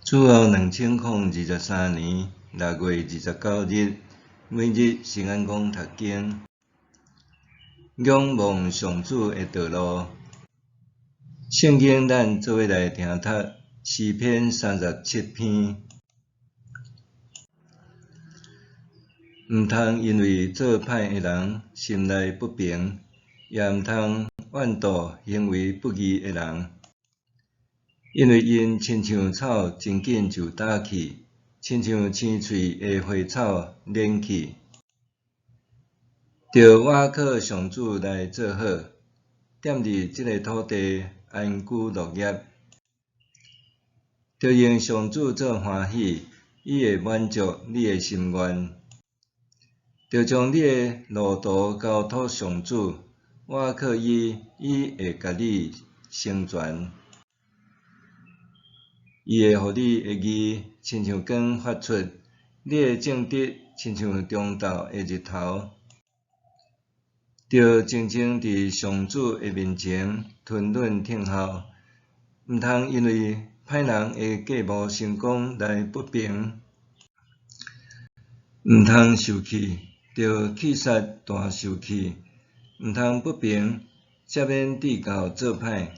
主后2023年6月29日，每日圣安宫读经，仰望上主的道路。圣经咱做伙来听读诗篇37篇。毋通因为做歹的人心内不平，也毋通怨妒行为不义的人。因为因亲像草，真紧就打去，亲像青翠的花草敛去。着倚靠上主来做好，踮伫即个土地安居乐业。着用上主做欢喜，伊会满足你的心愿。着将你的路途交托上主，倚靠伊，伊会甲你成全。伊会互你的义亲像光发出，你的正直亲像中昼的日头。着静静伫上主的面前吞忍听候，毋通因为歹人的计谋成功来不平，毋通受气，着气煞大受气，毋通不平，则免抵到做歹。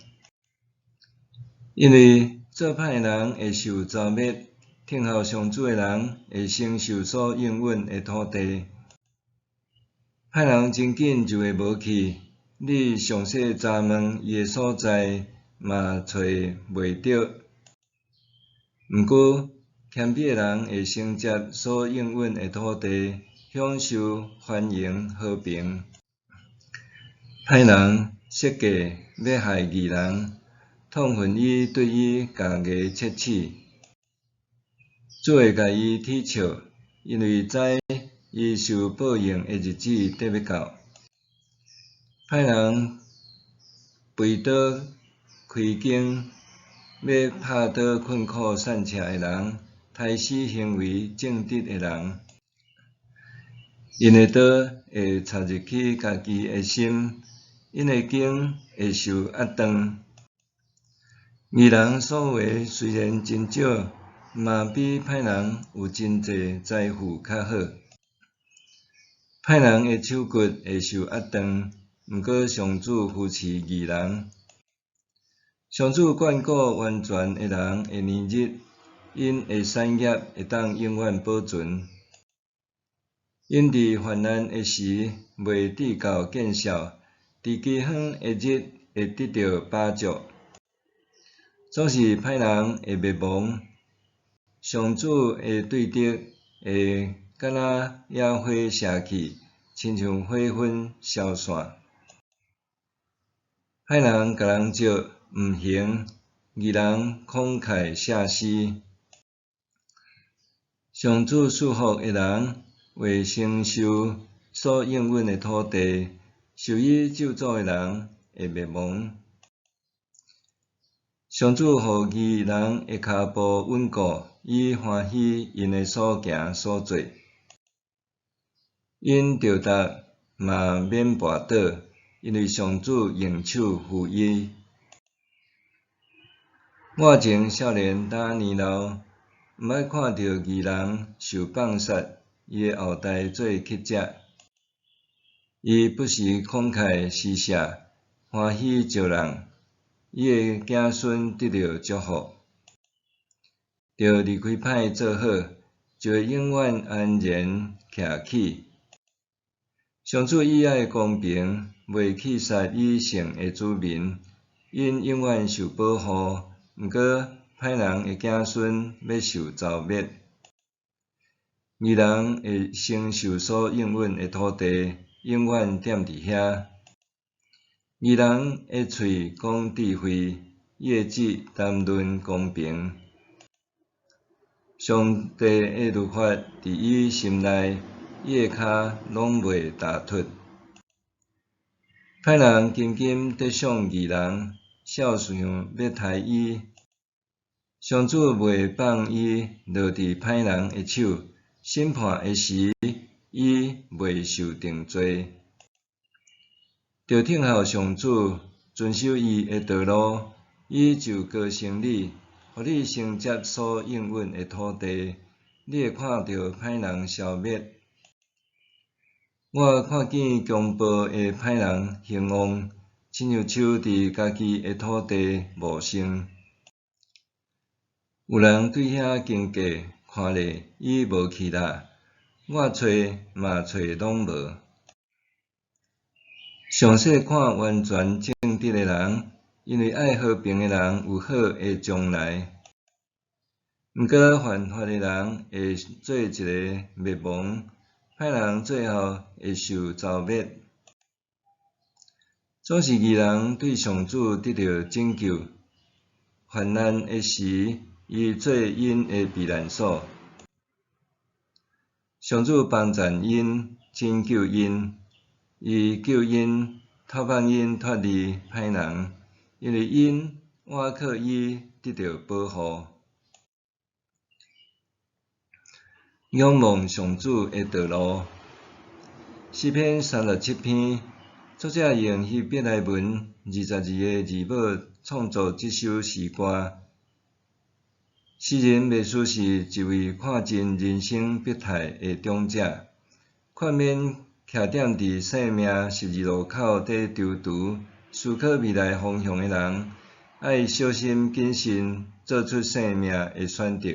因为做歹人会受遭灭，听候上主的人会承受所应允的土地。歹人真紧就会无去，你详细查问伊的所在，嘛找袂着。毋过，谦卑的人会承接所应允的土地，享受繁荣和平。歹人设计要害义人，痛恨伊对伊家己切齿。主会甲伊踢笑，因为知伊受报应的日子得要到。歹人背倒开弓，要拍倒困苦散赤的人，杀死行为正直的人。因的刀会插入去家己的心，因的弓会受压断。义人所为虽然真少，嘛比歹人有真济财富较好。歹人的手骨会受压断，毋过上主扶持义人。上主眷顾完全的人的年日，因的产业会当永远保存。因伫患难的时袂致到见效，伫饥荒的日会得到饱足。总是歹人会灭亡，上主的对敌会敢若野火射去，亲像火粉烧散。歹人甲人借毋行，义人慷慨谢施。上主赐福的人会承受所应允的土地，受伊咒诅的人会灭亡。上主互义人的骹步稳固，伊欢喜因的所行所做。因着达嘛免跋倒，因为上主用手扶伊。我情少年打年老，毋爱看到义人受放杀，伊的后代做乞食。伊不时慷慨施舍，欢喜招人，伊的子孙得到祝福。着离开歹做好，就会永远安然徛起。上主以爱公平，袂去杀伊圣的子民，因永远受保护。毋过歹人的子孙要受遭灭。义人会承受所应允的土地，永远踮伫遐。义人的喙讲智慧，伊的舌谈论公平。上帝的律法伫伊心内，伊的骹拢袂踏脱。歹人紧紧得赏义人，少想要杀伊。上主袂放伊落伫歹人的手，审判的时，伊袂受定罪。着听候上主，遵守伊的道路，伊就高升你，互你承接所应允的土地，你会看到歹人消灭。我看见强暴的歹人兴旺，亲像树伫家己的土地茂盛。有人对遐经过，看咧，伊无去力，我找嘛找拢无。详细看完全正直的人，因为爱和平的人有好的将来。毋过犯法的人会做一个灭亡，歹人最后会受消灭。总是义人对上主得到拯救，患难的时，伊做因的避难所。上主帮赞因，拯救因，伊救因，透放因脱离歹人，因为因倚靠伊得到保护。仰望上主的道路，诗篇37篇，作者用希伯来文22个字母创作这首诗歌。诗人描述是一位看尽人生百态的长者，劝勉徛踮伫生命十字路口底踌躇、思考未来方向的人，爱小心谨慎，做出生命的选择。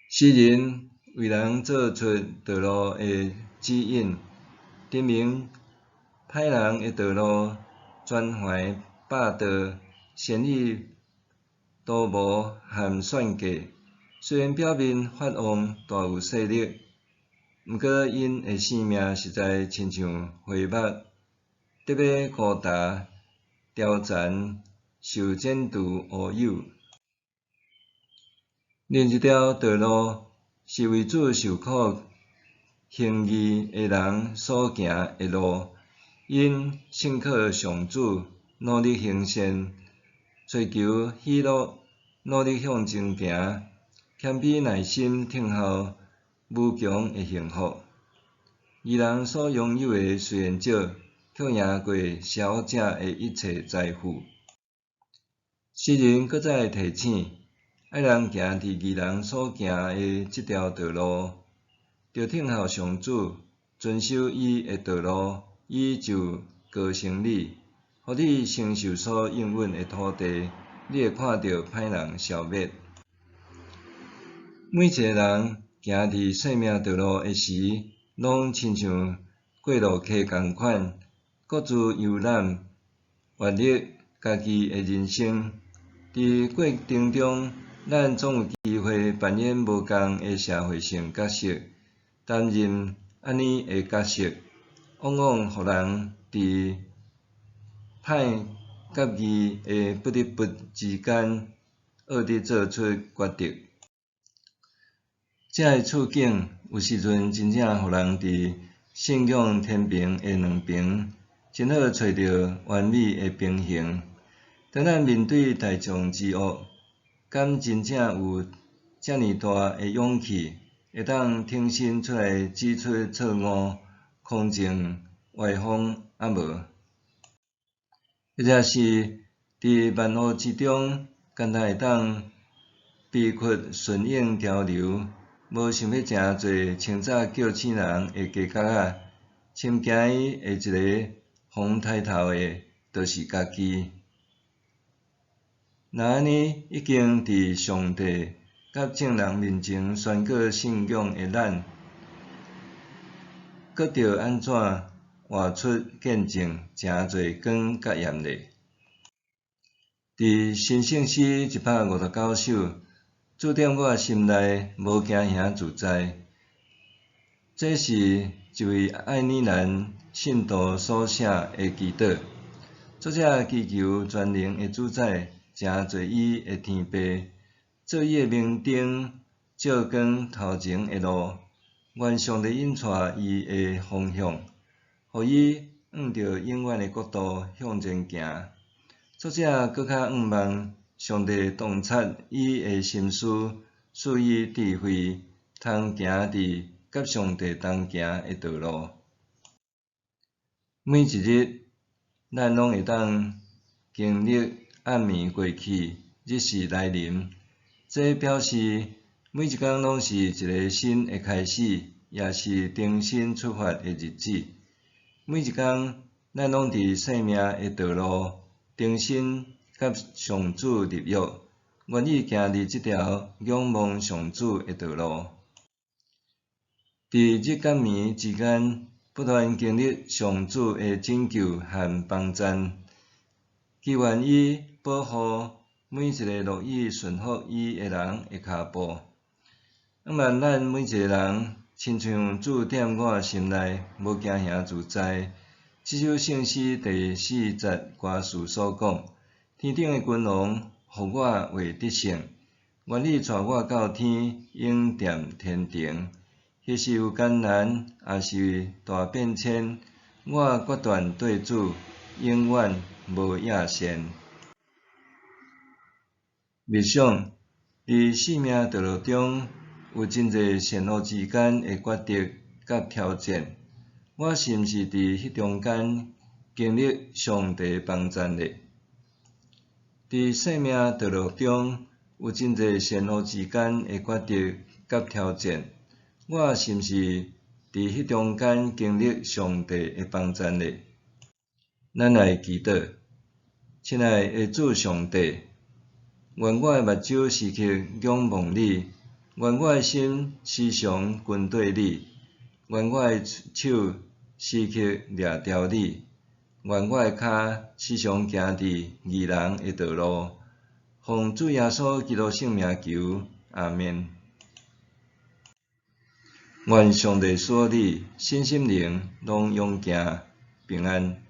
诗人为人做出道路的指引，证明歹人的道路专怀霸道、先以图谋和算计。虽然表面发旺大有势力，毋过因的性命实在亲像花木，得要孤单、刁残、受剪除乌有。另一条道路是为主受苦、行义的人所行的路，因信靠上主，努力行善，追求喜乐，努力向前行，谦卑耐心听候无穷的幸福。义人所拥有的虽然少，却赢过小者的一切财富。诗人搁再提醒，爱人行伫义人所行的这条道路，着听候上主，遵守伊的道路，伊就高升你，互你承受所应允的土地，你会看到歹人消灭。每一个人行伫生命道路的时，拢亲像过路客共款，各自游览、活力家己的人生。伫过程中，咱总有机会扮演无同的社会性角色，担任安尼的角色，往往互人伫歹甲义的不得不之间，学得做出抉择。这个处境有时阵真正互人伫信仰天平的两边，真好找到完美的平衡。当咱面对大众之恶，敢真正有遮尔大的勇气，会当挺身出来指出错误、匡正歪风，啊无？或者是伫万恶之中，敢若会当避屈顺应潮流，无想要诚侪清早叫醒人的价格仔，深惊伊下一个风抬头的，就是家己。若安尼，已经伫上帝甲众人面前宣告信仰的咱，阁着安怎活出见证诚侪光甲艳丽？伫新圣诗159首，注定我心内无惊吓自在。这是一位爱尔兰信徒所写的祈祷，作者祈求全能的主宰诚做伊的天父，做伊的明灯，照光头前的路，愿上帝引带伊的方向，互伊向着永远的国度向前行。作者搁较仰望上帝洞察伊的心思，赐伊智慧，通行伫甲上帝同行的道路。每一日，咱拢会当经历暗暝过去，日时来临。这表示每一天拢是一个新的开始，也是重新出发的日子。每一天，咱拢伫生命的道路重新甲上主立约，愿意行入这条仰望上主的道路。伫日甲暝之间，不断经历上主的拯救和帮赞，祈愿伊保护每一个乐意顺服伊的人的脚步。愿咱每一个人，亲像主踮我心内，无惊吓自在。这首圣诗第40歌词所讲：天顶的君王，互我为得胜，愿你带我到天，永踮天庭。迄是有艰难，也是大变迁。我决断对主，永远无野线。默想，伫生命道路中，有真侪善恶之间的抉择甲挑战。我是毋是伫迄中间经历上帝帮赞咧？伫生命道路中，有真侪善恶之间的抉择甲挑战。我是毋是伫迄中间经历上帝的帮赞咧？咱来祈祷，亲爱的主上帝，愿我的目睭时刻仰望你，愿我的心时常跟对你，愿我的手时刻掠牢你，愿我的脚时常行伫义人的道路。奉主耶稣基督圣名求，阿们。愿上帝所你身心灵拢永行平安。